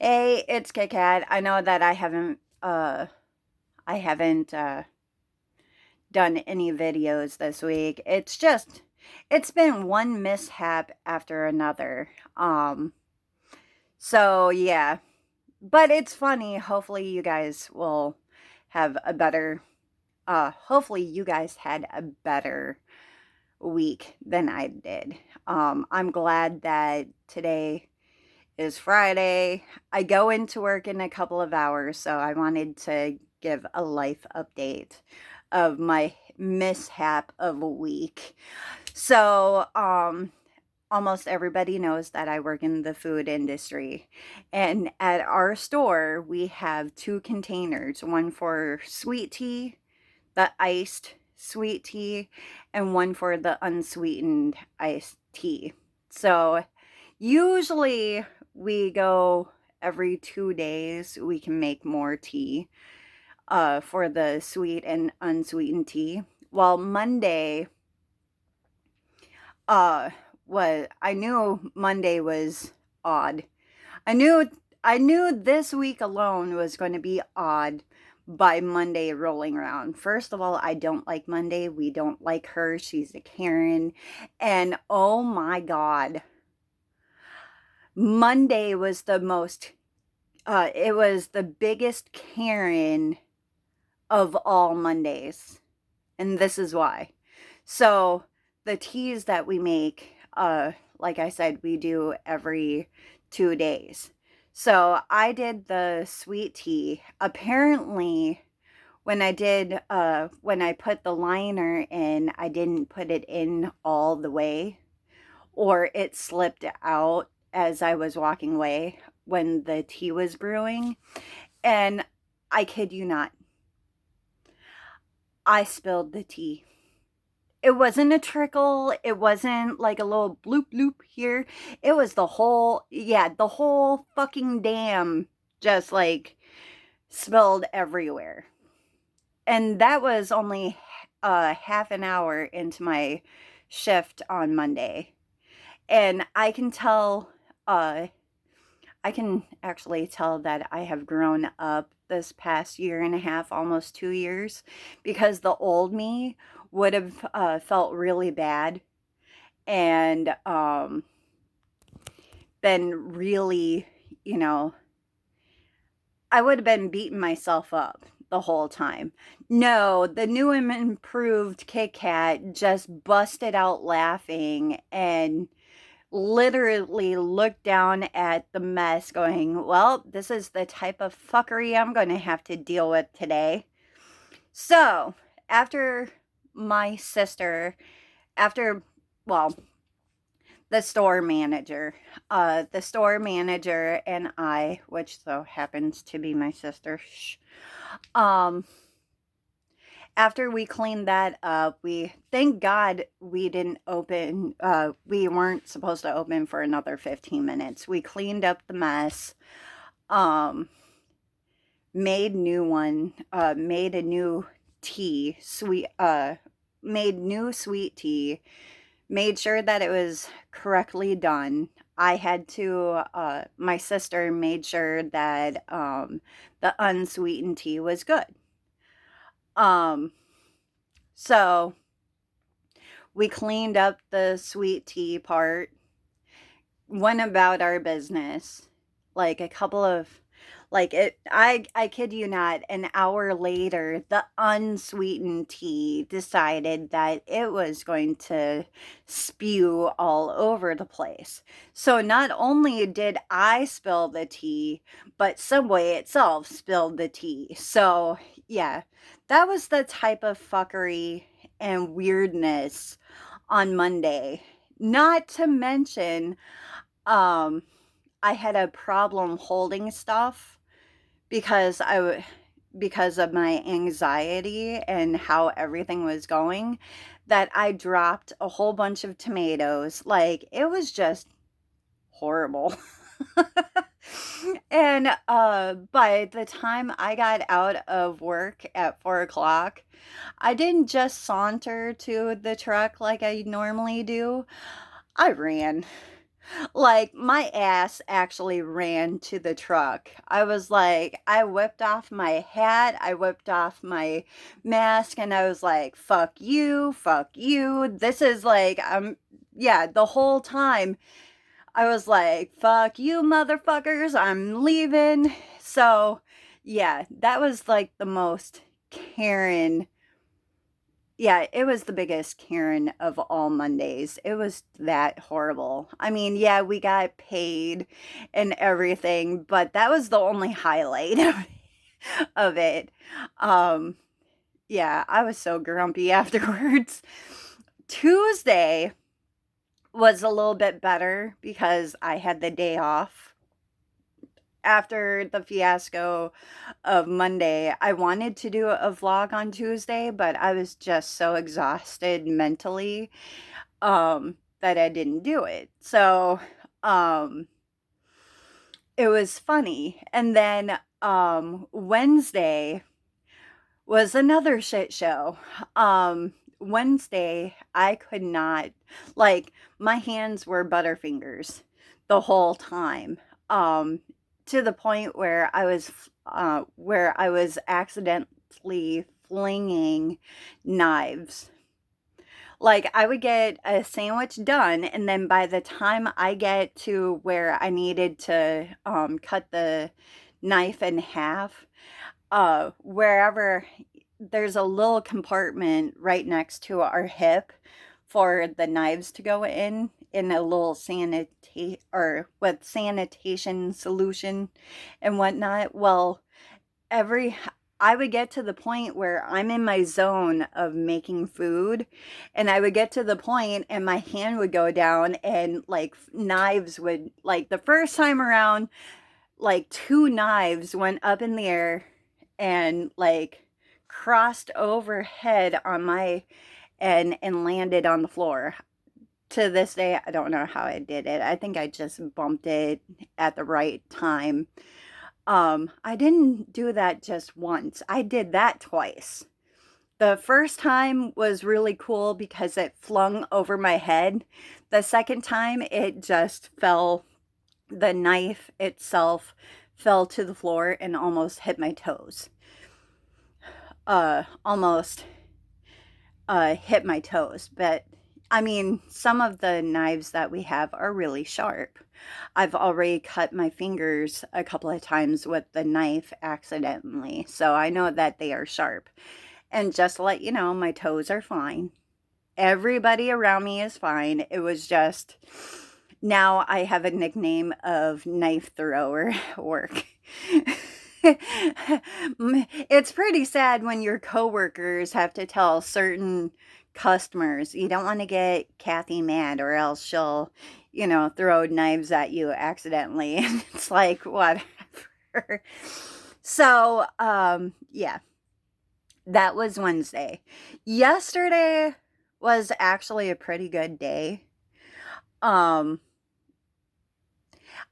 Hey, it's Kit Kat. I know that I haven't done any videos this week. It's been one mishap after another. So yeah. But it's funny. Hopefully you guys will have a better hopefully you guys had a better week than I did. I'm glad that today is Friday. I go into work in a couple of hours, so I wanted to give a life update of my mishap of a week. So, almost everybody knows that I work in the food industry. And at our store, we have two containers, one for sweet tea, the iced sweet tea, and one for the unsweetened iced tea. So, usually we go every 2 days. We can make more tea for the sweet and unsweetened tea. Well, Monday uh was I knew Monday was odd. I knew I knew this week alone was going to be odd by Monday rolling around. First of all, I don't like Monday. We don't like her. She's a Karen. And oh my God, Monday was it was the biggest Karen of all Mondays. And this is why. So, the teas that we make, like I said, we do every 2 days. So, I did the sweet tea. Apparently, when I put the liner in, I didn't put it in all the way, or it slipped out as I was walking away when the tea was brewing. And I kid you not, I spilled the tea. It wasn't a trickle. It wasn't like a little bloop bloop here. It was the whole fucking dam just like spilled everywhere. And that was only half an hour into my shift on Monday. And uh, I can actually tell that I have grown up this past year and a half, almost 2 years, because the old me would have felt really bad and been really, you know, I would have been beating myself up the whole time. No, the new and improved Kit Kat just busted out laughing and literally looked down at the mess, going, well, this is the type of fuckery I'm going to have to deal with today. So, after my sister, after, well, the store manager and I, which so happens to be my sister, um, after we cleaned that up, we thank God we didn't open. We weren't supposed to open for another 15 minutes. We cleaned up the mess. Um, made a new tea, made new sweet tea. Made sure that it was correctly done. My sister made sure that the unsweetened tea was good. Um, so we cleaned up the sweet tea part, went about our business. Like a couple of like it I kid you not, an hour later, the unsweetened tea decided that it was going to spew all over the place. So not only did I spill the tea, but Subway itself spilled the tea. So yeah, that was the type of fuckery and weirdness on Monday. Not to mention, um, I had a problem holding stuff because because of my anxiety and how everything was going, that I dropped a whole bunch of tomatoes. Like it was just horrible. And by the time I got out of work at 4 o'clock, I didn't just saunter to the truck like I normally do. I ran. Like, my ass actually ran to the truck. I was like, I whipped off my hat, I whipped off my mask, and I was like, fuck you, fuck you. This is like, yeah, the whole time I was like, fuck you, motherfuckers, I'm leaving. So, yeah, that was like the most Karen. Yeah, it was the biggest Karen of all Mondays. It was that horrible. I mean, yeah, we got paid and everything, but that was the only highlight of it. Um, yeah, I was so grumpy afterwards. Tuesday was a little bit better because I had the day off. After the fiasco of Monday, I wanted to do a vlog on Tuesday, but I was just so exhausted mentally that I didn't do it. So um, it was funny. And then Wednesday was another shit show. Wednesday, I could not, like, my hands were butterfingers the whole time. Um, to the point where I was accidentally flinging knives. Like, I would get a sandwich done, and then by the time I get to where I needed to cut the knife in half, wherever there's a little compartment right next to our hip for the knives to go in a little sanitation solution and whatnot. Well, every I would get to the point where I'm in my zone of making food, and I would get to the point and my hand would go down and like knives would, like, the first time around, like two knives went up in the air and like crossed overhead on my and landed on the floor. To this day, I don't know how I did it. I think I just bumped it at the right time. I didn't do that just once. I did that twice. The first time was really cool because it flung over my head. The second time, it just fell, the knife itself fell to the floor and almost hit my toes. Almost hit my toes. But I mean, some of the knives that we have are really sharp. I've already cut my fingers a couple of times with the knife accidentally, so I know that they are sharp. And just to let you know, my toes are fine. Everybody around me is fine. It was just, now I have a nickname of knife thrower at work. It's pretty sad when your coworkers have to tell certain customers, you don't want to get Kathy mad or else she'll, throw knives at you accidentally. And it's like, whatever. So, yeah, that was Wednesday. Yesterday was actually a pretty good day. All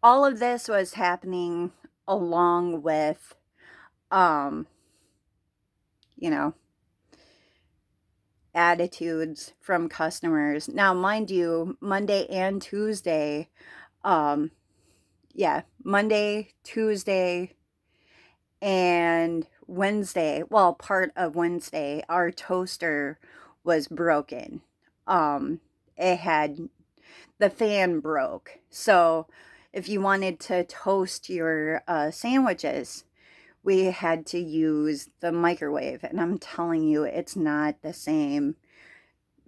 of this was happening along with, um, you know, attitudes from customers. Now, mind you, Monday and Tuesday, Monday, Tuesday, and Wednesday, well, part of Wednesday, our toaster was broken. It had, the fan broke. So if you wanted to toast your sandwiches, we had to use the microwave. And I'm telling you, it's not the same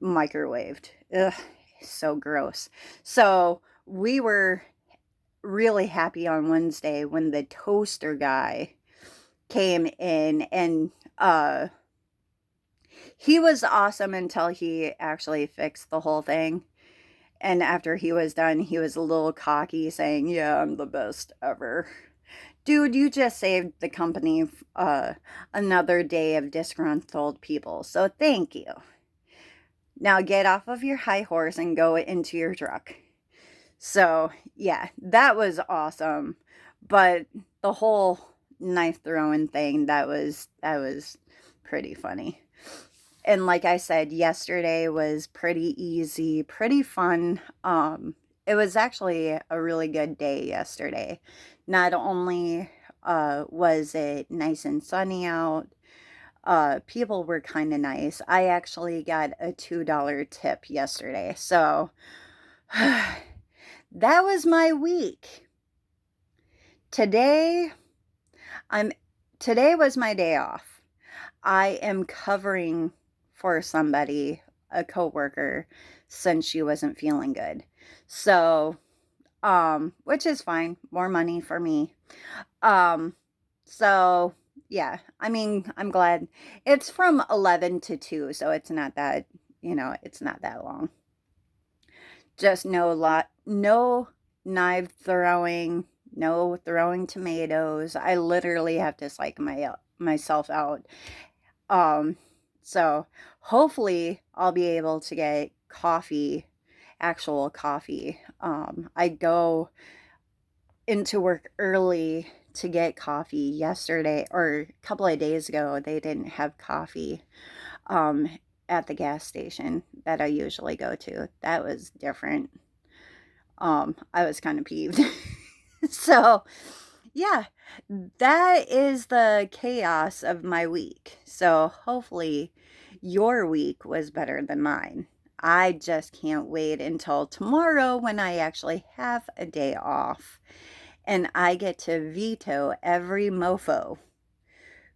microwaved. Ugh, so gross. So we were really happy on Wednesday when the toaster guy came in, and he was awesome until he actually fixed the whole thing. And after he was done, he was a little cocky, saying, "Yeah, I'm the best ever." Dude, you just saved the company another day of disgruntled people, so thank you. Now get off of your high horse and go into your truck. So, yeah, that was awesome. But the whole knife throwing thing, that was pretty funny. And like I said, yesterday was pretty easy, pretty fun. it was actually a really good day yesterday. Not only was it nice and sunny out, people were kind of nice. I actually got a $2 tip yesterday. So that was my week. Today, I'm today was my day off. I am covering for somebody, a coworker, since she wasn't feeling good. So, which is fine. More money for me. Um, so yeah, I mean, I'm glad it's from 11 to 2, so it's not that, it's not that long. Just no knife throwing, no throwing tomatoes. I literally have to psych myself out. Um, so hopefully I'll be able to get coffee, actual coffee. I go into work early to get coffee yesterday or a couple of days ago. They didn't have coffee um, at the gas station that I usually go to. That was different. I was kind of peeved. So, yeah, that is the chaos of my week. So, hopefully, your week was better than mine. I just can't wait until tomorrow when I actually have a day off and I get to veto every mofo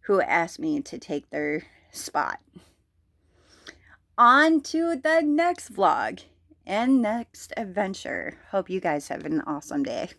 who asks me to take their spot. On to the next vlog and next adventure. Hope you guys have an awesome day.